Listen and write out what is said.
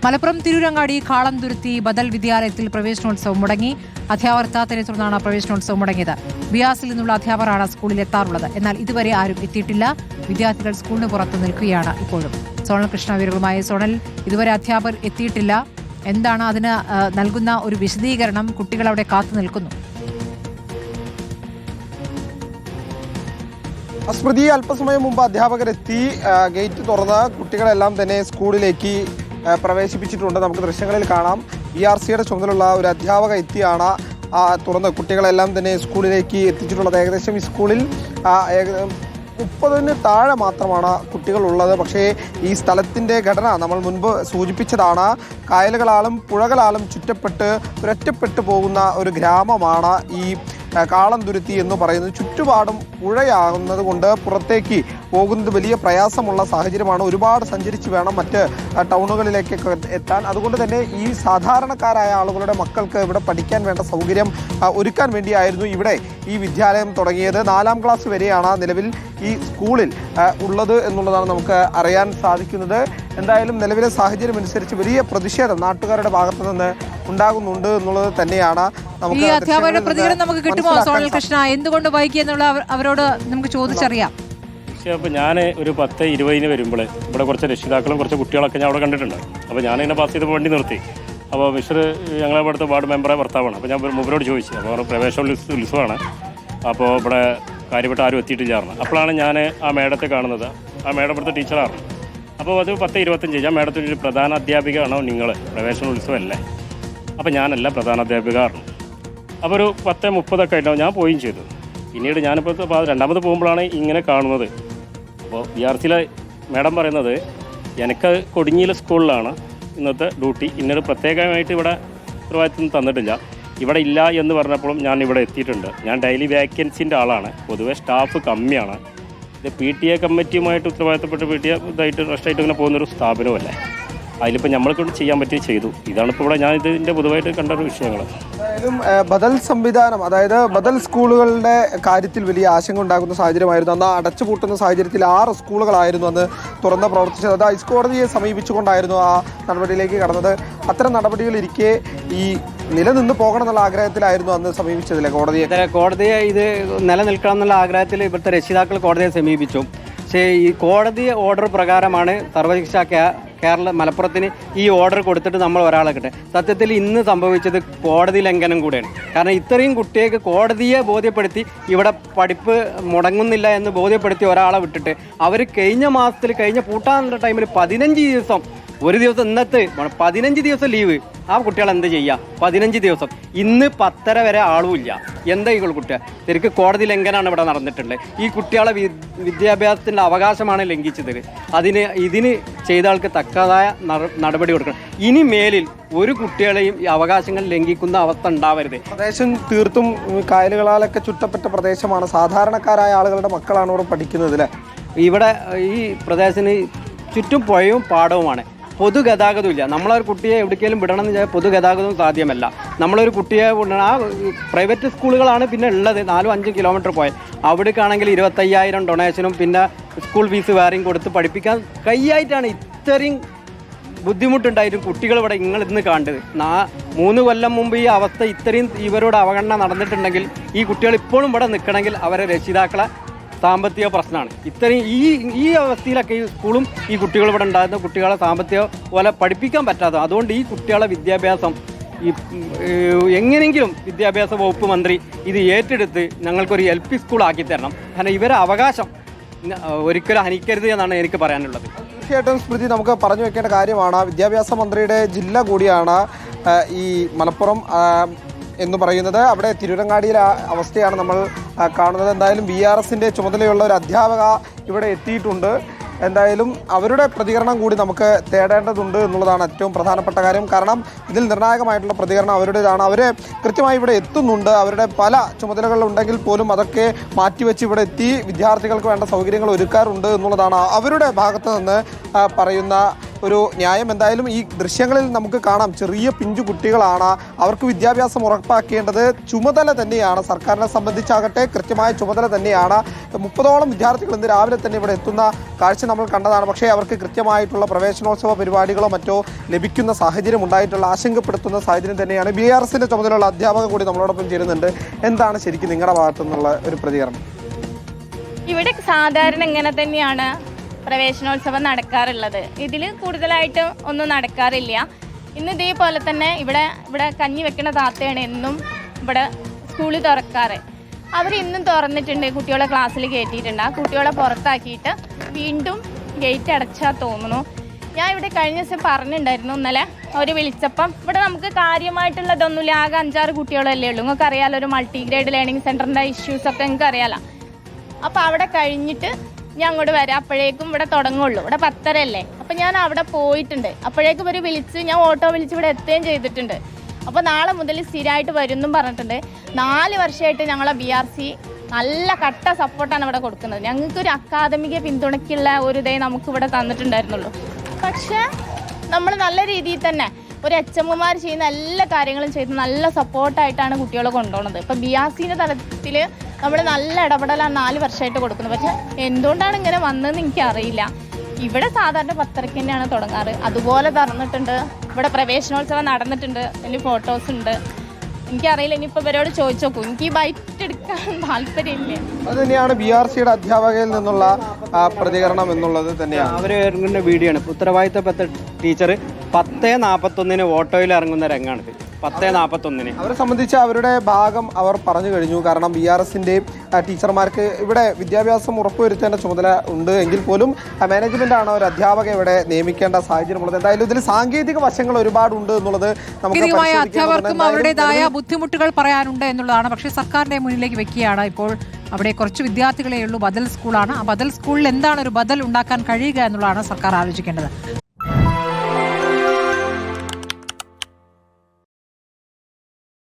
മലപ്പുറം തിരൂരങ്ങാടി കാളംതുരുത്തി ബദൽ വിദ്യാലയത്തിൽ പ്രവേശനോത്സവം മുടങ്ങി. അധ്യാപകർ എത്താത്തതിനെ തുടർന്നാണ് പ്രവേശനോത്സവം മുടങ്ങിയത്. ബിയാസിൽ നിന്നുള്ള അധ്യാപകരാണ് സ്കൂളിൽ എത്താറുള്ളത്. എന്നാൽ ഇതുവരെ ആരും എത്തിയിട്ടില്ല. വിദ്യാർത്ഥികൾ സ്കൂളിന് പുറത്ത് നിൽക്കുകയാണ് ഇപ്പോഴും. സോണൽ കൃഷ്ണ വിവരങ്ങളുമായി. സോണൽ, ഇതുവരെ അധ്യാപകർ എത്തിയിട്ടില്ല. എന്താണ് അതിന് നൽകുന്ന ഒരു വിശദീകരണം? കുട്ടികൾ അവിടെ കാത്തു നിൽക്കുന്നു. സ്മൃതി, അല്പസമയം മുമ്പ് അധ്യാപകരെത്തി ഗേറ്റ് തുറന്ന് കുട്ടികളെല്ലാം തന്നെ സ്കൂളിലേക്ക് പ്രവേശിപ്പിച്ചിട്ടുണ്ട്. നമുക്ക് ദൃശ്യങ്ങളിൽ കാണാം. BRCയുടെ ചുമതലയുള്ള ഒരു അധ്യാപക എത്തിയാണ് തുറന്ന് കുട്ടികളെല്ലാം തന്നെ സ്കൂളിലേക്ക് എത്തിച്ചിട്ടുള്ളത്. ഏകദേശം ഈ സ്കൂളിൽ 30 താഴെ മാത്രമാണ് കുട്ടികളുള്ളത്. പക്ഷേ ഈ സ്ഥലത്തിൻ്റെ ഘടന നമ്മൾ മുൻപ് സൂചിപ്പിച്ചതാണ്. കായലുകളാലും പുഴകളാലും ചുറ്റപ്പെട്ട് ഒരൊറ്റപ്പെട്ടു പോകുന്ന ഒരു ഗ്രാമമാണ് ഈ കാളംതുരുത്തി എന്ന് പറയുന്നത്. ചുറ്റുപാടും പുഴയാകുന്നത് കൊണ്ട് പുറത്തേക്ക് പോകുന്നത് വലിയ പ്രയാസമുള്ള സാഹചര്യമാണ്. ഒരുപാട് സഞ്ചരിച്ച് വേണം മറ്റ് ടൗണുകളിലേക്കൊക്കെ എത്താൻ. അതുകൊണ്ട് തന്നെ ഈ സാധാരണക്കാരായ ആളുകളുടെ മക്കൾക്ക് ഇവിടെ പഠിക്കാൻ വേണ്ട സൗകര്യം ഒരുക്കാൻ വേണ്ടിയായിരുന്നു ഇവിടെ ഈ വിദ്യാലയം തുടങ്ങിയത്. 4ാം ക്ലാസ് വരെയാണ് നിലവിൽ ഈ സ്കൂളിൽ ഉള്ളത് എന്നുള്ളതാണ് നമുക്ക് അറിയാൻ സാധിക്കുന്നത്. എന്തായാലും നിലവിലെ സാഹചര്യം അനുസരിച്ച് വലിയ പ്രതിഷേധം നാട്ടുകാരുടെ ഭാഗത്തു നിന്ന് ഉണ്ടാകുന്നുണ്ട് എന്നുള്ളത് തന്നെയാണ്. ഈ അധ്യാപകരുടെ പ്രതികരണം നമുക്ക് കിട്ടുമോ സോണൽ കൃഷ്ണ? എന്തുകൊണ്ട് വൈകി എന്നുള്ള അവരോട് നമുക്ക് ചോദിച്ചറിയാം. അപ്പോൾ ഞാൻ ഒരു 10:20 വരുമ്പോൾ ഇവിടെ കുറച്ച് രക്ഷിതാക്കളും കുറച്ച് കുട്ടികളൊക്കെ ഞാൻ അവിടെ കണ്ടിട്ടുണ്ട്. അപ്പോൾ ഞാനിങ്ങനെ പാസ് ചെയ്ത് വണ്ടി നിർത്തി. അപ്പോൾ മിസ്റ്റർ ഞങ്ങളെ ഇവിടുത്തെ വാർഡ് മെമ്പറെ ഭർത്താവാണ്. അപ്പോൾ ഞാൻ മൂപ്പരോട് ചോദിച്ചു. അപ്പോൾ പ്രവേശന ഉത്സവമാണ്, അപ്പോൾ ഇവിടെ കാര്യപ്പെട്ട ആരും എത്തിയിട്ടില്ലായിരുന്നു. അപ്പോഴാണ് ഞാൻ ആ മേഡത്തെ കാണുന്നത്. ആ മേഡം ഇവിടുത്തെ ടീച്ചറാണ്. അപ്പോൾ അത് 10:25. ഞാൻ മേഡത്തിൻ്റെ പ്രധാന അധ്യാപികയാണോ നിങ്ങൾ? പ്രവേശന ഉത്സവമല്ലേ? അപ്പോൾ ഞാനല്ല, പ്രധാന അധ്യാപികയാണ്. അപ്പോൾ ഒരു 10:30 ആയിട്ടാവും ഞാൻ പോവുകയും ചെയ്തു. പിന്നീട് ഞാനിപ്പോൾ രണ്ടാമത് പോകുമ്പോഴാണ് ഇങ്ങനെ കാണുന്നത്. അപ്പോൾ BRCയിലെ മേഡം പറയുന്നത് എനിക്ക് കൊടിഞ്ഞിയിലെ സ്കൂളിലാണ് ഇന്നത്തെ ഡ്യൂട്ടി. ഇന്നൊരു പ്രത്യേകമായിട്ട് ഇവിടെ ഉത്തരവാദിത്വം തന്നിട്ടില്ല. ഇവിടെ ഇല്ല എന്ന് പറഞ്ഞപ്പോഴും ഞാൻ ഇവിടെ എത്തിയിട്ടുണ്ട്. ഞാൻ ഡെയിലി വേക്കൻസിൻ്റെ ആളാണ്. പൊതുവെ സ്റ്റാഫ് കമ്മിയാണ്. ഇത് PTA കമ്മിറ്റിയുമായിട്ട് ഉത്തരവാദിത്തപ്പെട്ട് PTA ഇതായിട്ട് റെസ്റ്റായിട്ട് ഇങ്ങനെ പോകുന്നൊരു സ്ഥാപനമല്ലേ. അതിലിപ്പോൾ നമ്മൾക്കൊണ്ട് ചെയ്യാൻ പറ്റിയത് ചെയ്തു. ഇതാണിപ്പോൾ ഇവിടെ ഞാൻ ഇതിൻ്റെ പൊതുവായിട്ട് കണ്ടൊരു വിഷയങ്ങൾ. എന്തായാലും ബദൽ സംവിധാനം, അതായത് ബദൽ സ്കൂളുകളുടെ കാര്യത്തിൽ വലിയ ആശങ്ക ഉണ്ടാകുന്ന സാഹചര്യമായിരുന്നു. അന്ന് അടച്ചുപൂട്ടുന്ന സാഹചര്യത്തിൽ 6 സ്കൂളുകളായിരുന്നു അന്ന് തുറന്ന് പ്രവർത്തിച്ചത്. അത് ഹൈക്കോടതിയെ സമീപിച്ചുകൊണ്ടായിരുന്നു ആ നടപടിയിലേക്ക് കടന്നത്. അത്തരം നടപടികളിരിക്കെ ഈ നിലനിന്ന് പോകണം എന്നുള്ള ആഗ്രഹത്തിലായിരുന്നു അന്ന് സമീപിച്ചതില്ലേ കോടതിയെ ഇത് നിലനിൽക്കണം എന്നുള്ള ആഗ്രഹത്തിൽ ഇവിടുത്തെ രക്ഷിതാക്കൾ കോടതിയെ സമീപിച്ചു. പക്ഷേ ഈ കോടതി ഓർഡർ പ്രകാരമാണ് സർവശിക്ഷ മലപ്പുറത്തിന് ഈ ഓർഡർ കൊടുത്തിട്ട് നമ്മൾ ഒരാളെ കിട്ടെ. സത്യത്തിൽ ഇന്ന് സംഭവിച്ചത് കോടതി ലംഘനം കൂടെയാണ്. കാരണം ഇത്രയും കുട്ടികൾക്ക് കോടതിയെ ബോധ്യപ്പെടുത്തി ഇവിടെ പഠിപ്പ് മുടങ്ങുന്നില്ല എന്ന് ബോധ്യപ്പെടുത്തി ഒരാളെ വിട്ടിട്ട് അവർ കഴിഞ്ഞ പൂട്ടാനുള്ള ടൈമിൽ 15 ദിവസം, ഒരു ദിവസം ഇന്നത്തെ 15 ദിവസം ലീവ്. ആ കുട്ടികൾ എന്ത് ചെയ്യുക? 15 ദിവസം. ഇന്ന് 10:30 വരെ ആളുമില്ല. എന്താ ഈ കുട്ടികൾ? ശരിക്കും കോടതി ലംഘനമാണ് ഇവിടെ നടന്നിട്ടുണ്ട്. ഈ കുട്ടികളെ വിദ്യാഭ്യാസത്തിൻ്റെ അവകാശമാണ് ലംഘിച്ചത്. ഇതിന് ചെയ്ത ആൾക്ക് തക്കതായ നടപടി കൊടുക്കണം. ഇനി മേലിൽ ഒരു കുട്ടികളെയും ഈ അവകാശങ്ങൾ ലംഘിക്കുന്ന അവസ്ഥ ഉണ്ടാവരുത്. പ്രദേശം തീർത്തും കായലുകളാലൊക്കെ ചുറ്റപ്പെട്ട പ്രദേശമാണ്. സാധാരണക്കാരായ ആളുകളുടെ മക്കളാണ് ഇവിടെ പഠിക്കുന്നത് അല്ലേ? ഇവിടെ ഈ പ്രദേശത്തിന് ചുറ്റും പുഴയും പാടവുമാണ്. പൊതുഗതാഗതം ഇല്ല. നമ്മളൊരു കുട്ടിയെ എവിടേക്കെങ്കിലും വിടണം എന്ന് വെച്ചാൽ പൊതുഗതാഗതവും സാധ്യമല്ല. നമ്മളൊരു കുട്ടിയെ ആ പ്രൈവറ്റ് സ്കൂളുകളാണ് പിന്നെ ഉള്ളത്. 4-5 കിലോമീറ്റർ പോയാൽ അവിടേക്കാണെങ്കിൽ 25,000 ഡൊണേഷനും പിന്നെ സ്കൂൾ ഫീസ് വേറെയും കൊടുത്ത് പഠിപ്പിക്കാൻ കൈയായിട്ടാണ് ഇത്രയും ബുദ്ധിമുട്ടുണ്ടായിട്ടും കുട്ടികൾ ഇവിടെ ഇന്ന് കണ്ടത്. 3 കൊല്ലം മുമ്പ് ഈ അവസ്ഥ ഇത്രയും ഇവരോട് അവഗണന നടന്നിട്ടുണ്ടെങ്കിൽ ഈ കുട്ടികൾ ഇപ്പോഴും ഇവിടെ നിൽക്കണമെങ്കിൽ അവരെ രക്ഷിതാക്കളെ സാമ്പത്തിക പ്രശ്നമാണ്. ഇത്രയും ഈ അവസ്ഥയിലൊക്കെ ഈ സ്കൂളും ഈ കുട്ടികൾ ഇവിടെ ഉണ്ടാകുന്ന കുട്ടികളെ സാമ്പത്തിക പോലെ പഠിപ്പിക്കാൻ പറ്റാതെ. അതുകൊണ്ട് ഈ കുട്ടികളെ വിദ്യാഭ്യാസം എങ്ങനെയെങ്കിലും വിദ്യാഭ്യാസ വകുപ്പ് മന്ത്രി ഇത് ഏറ്റെടുത്ത് ഞങ്ങൾക്കൊരു LP സ്കൂൾ ആക്കി തരണം. കാരണം ഇവരെ അവകാശം ഒരിക്കലും ഹനിക്കരുത് എന്നാണ് എനിക്ക് പറയാനുള്ളത്. തീർച്ചയായിട്ടും സ്മൃതി, നമുക്ക് പറഞ്ഞു വെക്കേണ്ട കാര്യമാണ്. വിദ്യാഭ്യാസ മന്ത്രിയുടെ ജില്ല കൂടിയാണ് ഈ മലപ്പുറം എന്ന് പറയുന്നത്. അവിടെ തിരൂരങ്ങാടിയിലെ അവസ്ഥയാണ് നമ്മൾ കാണുന്നത്. എന്തായാലും BRSൻ്റെ ചുമതലയുള്ള ഒരു അധ്യാപക ഇവിടെ എത്തിയിട്ടുണ്ട്. എന്തായാലും അവരുടെ പ്രതികരണം കൂടി നമുക്ക് തേടേണ്ടതുണ്ട് എന്നുള്ളതാണ് ഏറ്റവും പ്രധാനപ്പെട്ട കാര്യം. കാരണം ഇതിൽ നിർണായകമായിട്ടുള്ള പ്രതികരണം അവരുടേതാണ്. അവർ കൃത്യമായി ഇവിടെ എത്തുന്നുണ്ട്. അവരുടെ പല ചുമതലകളുണ്ടെങ്കിൽ പോലും അതൊക്കെ മാറ്റിവെച്ച് ഇവിടെ എത്തി വിദ്യാർത്ഥികൾക്ക് വേണ്ട സൗകര്യങ്ങൾ ഒരുക്കാറുണ്ട് എന്നുള്ളതാണ് അവരുടെ ഭാഗത്ത് നിന്ന് പറയുന്ന ഒരു ന്യായം. എന്തായാലും ഈ ദൃശ്യങ്ങളിൽ നമുക്ക് കാണാം, ചെറിയ പിഞ്ചു കുട്ടികളാണ്. അവർക്ക് വിദ്യാഭ്യാസം ഉറപ്പാക്കേണ്ടത് ചുമതല തന്നെയാണ്. സർക്കാരിനെ സംബന്ധിച്ചാകട്ടെ കൃത്യമായ ചുമതല തന്നെയാണ്. 30ഓളം വിദ്യാർത്ഥികൾ ഇന്ന് രാവിലെ തന്നെ ഇവിടെ എത്തുന്ന കാഴ്ച നമ്മൾ കണ്ടതാണ്. പക്ഷേ അവർക്ക് കൃത്യമായിട്ടുള്ള പ്രവേശനോത്സവ പരിപാടികളോ മറ്റോ ലഭിക്കുന്ന സാഹചര്യം ഉണ്ടായിട്ടുള്ള ആശങ്കപ്പെടുത്തുന്ന സാഹചര്യം തന്നെയാണ്. BRSന്റെ ചുമതലയുള്ള അധ്യാപകർ കൂടി നമ്മളോടൊപ്പം ചേരുന്നുണ്ട്. എന്താണ് ശരിക്കും നിങ്ങളുടെ ഭാഗത്തു നിന്നുള്ള ഒരു പ്രതികരണം? ഇവിടെ സാധാരണ ഇങ്ങനെ തന്നെയാണ് പ്രവേശനോത്സവം നടക്കാറുള്ളത്. ഇതിൽ കൂടുതലായിട്ട് ഒന്നും നടക്കാറില്ല. ഇന്ന് ഇതേപോലെ തന്നെ ഇവിടെ കഞ്ഞി വെക്കുന്ന താത്തയാണ് എന്നും ഇവിടെ സ്കൂളിൽ തുറക്കാറ്. അവർ ഇന്നും തുറന്നിട്ടുണ്ട്, കുട്ടികളെ ക്ലാസ്സിൽ കയറ്റിയിട്ടുണ്ട്. ആ കുട്ടികളെ പുറത്താക്കിയിട്ട് വീണ്ടും ഗേറ്റ് അടച്ചാൽ തോന്നുന്നു. ഞാൻ ഇവിടെ കഴിഞ്ഞ ദിവസം പറഞ്ഞിട്ടുണ്ടായിരുന്നു, ഇന്നലെ അവർ വിളിച്ചപ്പം ഇവിടെ നമുക്ക് കാര്യമായിട്ടുള്ളതൊന്നുമില്ല, ആകെ 5-6 കുട്ടികളല്ലേ ഉള്ളൂ. നിങ്ങൾക്ക് അറിയാലോ, ഒരു മൾട്ടിഗ്രേഡ് ലേണിംഗ് സെൻറ്ററിൻ്റെ ഇഷ്യൂസൊക്കെ നിങ്ങൾക്ക് അറിയാലോ. അപ്പോൾ അവിടെ കഴിഞ്ഞിട്ട് ഞാൻ അങ്ങോട്ട് വരാം, അപ്പോഴേക്കും ഇവിടെ തുടങ്ങുള്ളൂ. ഇവിടെ 10:30 അല്ലേ. അപ്പം ഞാൻ അവിടെ പോയിട്ടുണ്ട്. അപ്പോഴേക്കും ഇവർ വിളിച്ച്, ഞാൻ ഓട്ടോ വിളിച്ച് ഇവിടെ എത്തുകയും ചെയ്തിട്ടുണ്ട്. അപ്പോൾ നാളെ മുതൽ സ്ഥിരമായിട്ട് വരുമെന്നും പറഞ്ഞിട്ടുണ്ട്. 4 വർഷമായിട്ട് ഞങ്ങളെ BRC നല്ല കട്ട സപ്പോർട്ടാണ് ഇവിടെ കൊടുക്കുന്നത്. ഞങ്ങൾക്കൊരു അക്കാദമിക പിന്തുണയ്ക്കുള്ള ഒരു ഇതേ നമുക്കിവിടെ തന്നിട്ടുണ്ടായിരുന്നുള്ളൂ. പക്ഷേ നമ്മൾ നല്ല രീതിയിൽ തന്നെ ഒരു HMമാർ ചെയ്യുന്ന എല്ലാ കാര്യങ്ങളും ചെയ്ത് നല്ല സപ്പോർട്ടായിട്ടാണ് കുട്ടികളെ കൊണ്ടുപോകുന്നത്. ഇപ്പോൾ BRCൻ്റെ തലത്തിൽ നമ്മൾ നല്ല ഇടപെടലാണ് 4 വർഷമായിട്ട് കൊടുക്കുന്നത്. പക്ഷേ എന്തുകൊണ്ടാണ് ഇങ്ങനെ വന്നതെന്ന് എനിക്കറിയില്ല. ഇവിടെ സാധാരണ 10:30 തന്നെയാണ് തുടങ്ങാറ്. അതുപോലെ തുറന്നിട്ടുണ്ട്. ഇവിടെ പ്രവേശനോത്സവം നടന്നിട്ടുണ്ട്. അതിന് ഫോട്ടോസ് ഉണ്ട്. എനിക്കറിയില്ല, ഇനിയിപ്പോൾ ഇവരോട് ചോദിച്ചു നോക്കൂ. എനിക്ക് ഈ ബൈറ്റ് എടുക്കാൻ താല്പര്യമില്ല. അത് തന്നെയാണ് BRCയുടെ അധ്യാപകയിൽ നിന്നുള്ള പ്രതികരണം എന്നുള്ളത് തന്നെയാണ്. അവർ ഇറങ്ങുന്ന വീഡിയോ ആണ്. ഉത്തരവാദിത്തപ്പെട്ട ടീച്ചർ 10:41 ഓട്ടോയിൽ ഇറങ്ങുന്ന രംഗാണിത്. 10:41 അവരെ സംബന്ധിച്ച് അവരുടെ ഭാഗം അവർ പറഞ്ഞു കഴിഞ്ഞു. കാരണം BRSന്റെ ടീച്ചർമാർക്ക് ഇവിടെ വിദ്യാഭ്യാസം ഉറപ്പുവരുത്തേണ്ട ചുമതല ഉണ്ട് എങ്കിൽ പോലും മാനേജ്മെന്റാണ് ഒരു അധ്യാപക ഇവിടെ നിയമിക്കേണ്ട സാഹചര്യമുള്ളത്. എന്തായാലും ഇതിൽ സാങ്കേതിക വശങ്ങൾ ഒരുപാടുണ്ട് എന്നുള്ളത് നമുക്ക് അധ്യാപകർക്കും അവരുടേതായ ബുദ്ധിമുട്ടുകൾ പറയാനുണ്ട് എന്നുള്ളതാണ്. പക്ഷേ സർക്കാരിന്റെ മുന്നിലേക്ക് വെക്കുകയാണ്. ഇപ്പോൾ അവിടെ കുറച്ച് വിദ്യാർത്ഥികളേ ഉള്ളൂ, ബദൽ സ്കൂളാണ്. ആ ബദൽ സ്കൂളിൽ എന്താണ് ഒരു ബദൽ ഉണ്ടാക്കാൻ കഴിയുക എന്നുള്ളതാണ് സർക്കാർ ആലോചിക്കേണ്ടത്.